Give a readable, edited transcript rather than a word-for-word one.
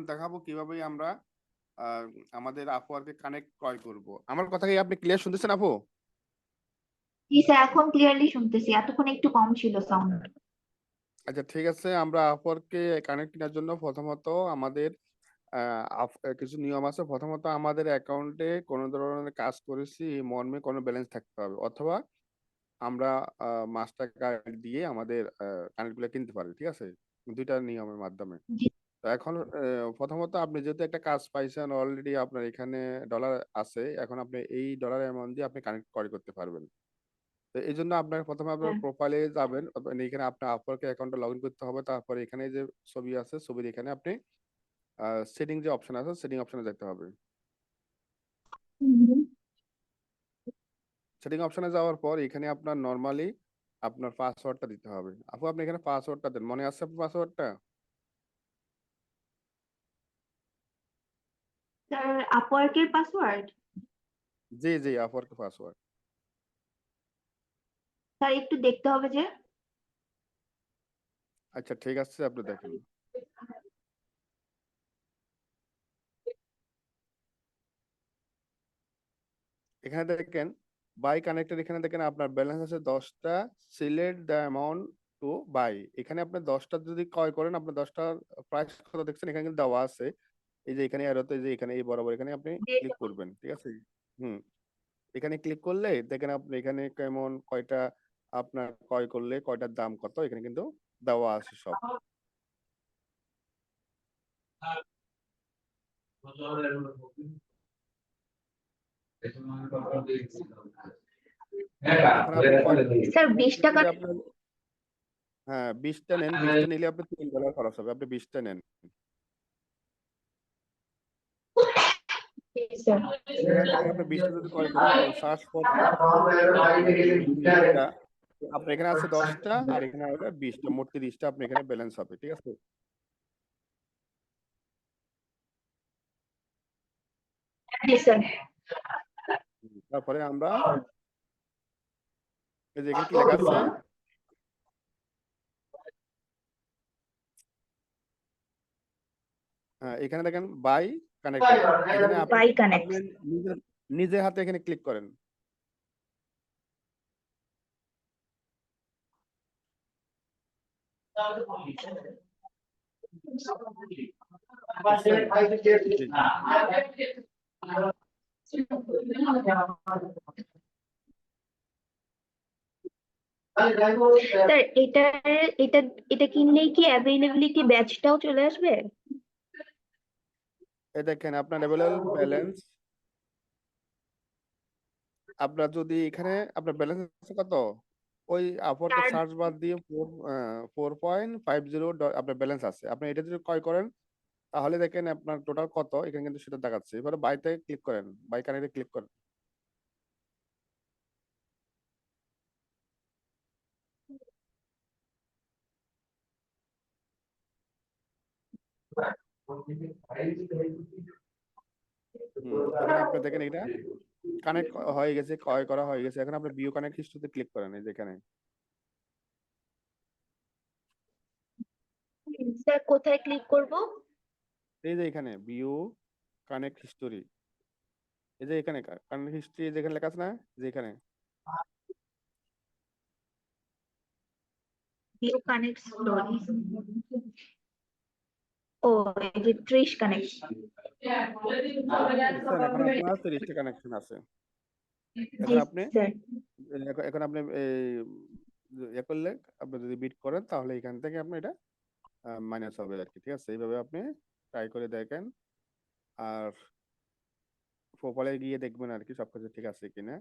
দেখাবো কিভাবে আমরা আহ, আমাদের আপওয়ার্কে কানেক্ট ক্রয় করব। আমার কথা কি আপনি ক্লিয়ার শুনতেছেন আপু? জি স্যার, এখন ক্লিয়ারলি শুনতেছি, এতক্ষণ একটু কম ছিল সাউন্ড। আচ্ছা ঠিক আছে, আমরা আপওয়ার্কে কানেক্ট করার জন্য প্রথমত আমাদের কিছু নিয়ম আছে। প্রথমত আমাদের অ্যাকাউন্টে কোনো ধরনের কাজ করেছি এই মর্মে কোনো ব্যালেন্স থাকতে হবে, অথবা আমরা মাস্টার কার্ড দিয়ে আমাদের কানেক্টগুলো কিনতে পারি, ঠিক আছে? দুইটা নিয়মের মাধ্যমে। জি তো এখন প্রথমত আপনি যেহেতু একটা কাজ পাইছেন অলরেডি, আপনার এখানে ডলার আছে, এখন আপনি এই ডলার অ্যামাউন্ট দিয়ে আপনি কানেক্ট ক্রয় করতে পারবেন। তো এই জন্য আপনার প্রথমে আপনার স্যার। প্রোফাইলে যাবেন, এখানে আপনার আপওয়ার্ক অ্যাকাউন্টে লগ ইন করতে হবে। তারপরে এখানে যে ছবি আছে, ছবির এখানে আপনি সেটিং যে অপশন আছে, সেটিং অপশনে যেতে হবে। হুম। সেটিং অপশনে যাওয়ার পর এখানে আপনার নর্মালি আপনার পাসওয়ার্ডটা দিতে হবে। আপু আপনি এখানে পাসওয়ার্ডটা দেন, মনে আছে আপনার পাসওয়ার্ডটা? স্যার, আপওয়ার্কের পাসওয়ার্ড? জি জি, আপওয়ার্ক পাসওয়ার্ড। স্যার, একটু দেখতে হবে যে। আচ্ছা ঠিক আছে, আপনি দেখেন। এখানে দেখেন বাই কানেক্টেড, এখানে দেখেন আপনার ব্যালেন্স আছে 10টা। Select the amount to buy, এখানে আপনি 10টা যদি ক্রয় করেন, আপনার 10টার প্রাইস কত দেখছেন এখানে কিন্তু দেওয়া আছে। এই যে এখানে অ্যারোতে, যে এখানে এই বরাবর এখানে আপনি ক্লিক করবেন, ঠিক আছে? হুম, এখানে ক্লিক করলে দেখেন আপনি এখানে কেমন কয়টা আপনার ক্রয় করলে কয়টার দাম কত এখানে কিন্তু দেওয়া আছে সব। এখন আপনি স্যার, 20 টাকা। আপনার, হ্যাঁ 20টা নেন, 20টা নিলে আপনি $3 খরচ হবে, আপনি 20টা নেন। স্যার। এখানে দেখেন আপনি 20টা যদি ক্রয় করেন, সার্চ ফর আপনার এই যে 20টা, আপনার এখানে আছে 10টা আর এখানে হবে 20টা, মোট 30টা আপনি এখানে ব্যালেন্স হবে, ঠিক আছে? জি স্যার। তারপরে আমরা এই যে এখানে কি লেখা আছে, হ্যাঁ এখানে দেখেন বাই কানেক্টেড, এখানে আপনি বাই কি কানেক্ট। করবেন, নিজের নিজের হাতে এখানে ক্লিক করেন। বুঝছেন? জি জি। স্যার, এটা এটা কিনলেই কি অ্যাভেলেবিলিটি ব্যাচটাও চলে আসবে? এই দেখেন আপনার অ্যাভেলেবল ব্যালেন্স, আপনার যদি এখানে আপনার ব্যালেন্স আছে কত, ওই আপওয়ার্কের চার। সার্চ বার দিয়ে 4.50 আপনার ব্যালেন্স আছে। আপনি এটা যদি ক্রয় করেন তাহলে দেখেন আপনার টোটাল কত এখানে কিন্তু সেটা দেখাচ্ছে। এবারে বাইতে ক্লিক করেন, বাই কানেক্টে ক্লিক করেন। এখন আপনি দেখেন এটা কানেক্ট হয়ে গেছে, ক্রয় করা হয়ে গেছে। এখন আপনি ভিউ কানেক্ট হিস্ট্রিতে ক্লিক করেন, এই যেখানে স্যার, কোথায় ক্লিক করব? এই যে এখানে ভিউ কানেক্ট হিস্টোরি, এই যে এখানে কানেক্ট হিস্ট্রি যেখানে লেখা আছে না, যে এখানে ভিউ কানেক্ট স্টোরি। ও, এই যে 30 কানেক্ট। দেখছেন, এখন আপনার 30টা কানেকশন আছে। জি এখন আপনি স্যার। এখন আপনি এই ইয়ে করলে, আপনি যদি বিট করেন তাহলে এখান থেকে আপনি এটা মাইনাস হবে আর কি, ঠিক আছে? এইভাবে আপনি ট্রাই করে দেখেন, আর প্রোফাইলে গিয়ে দেখবেন আর কি সবকিছু ঠিক আছে কিনা।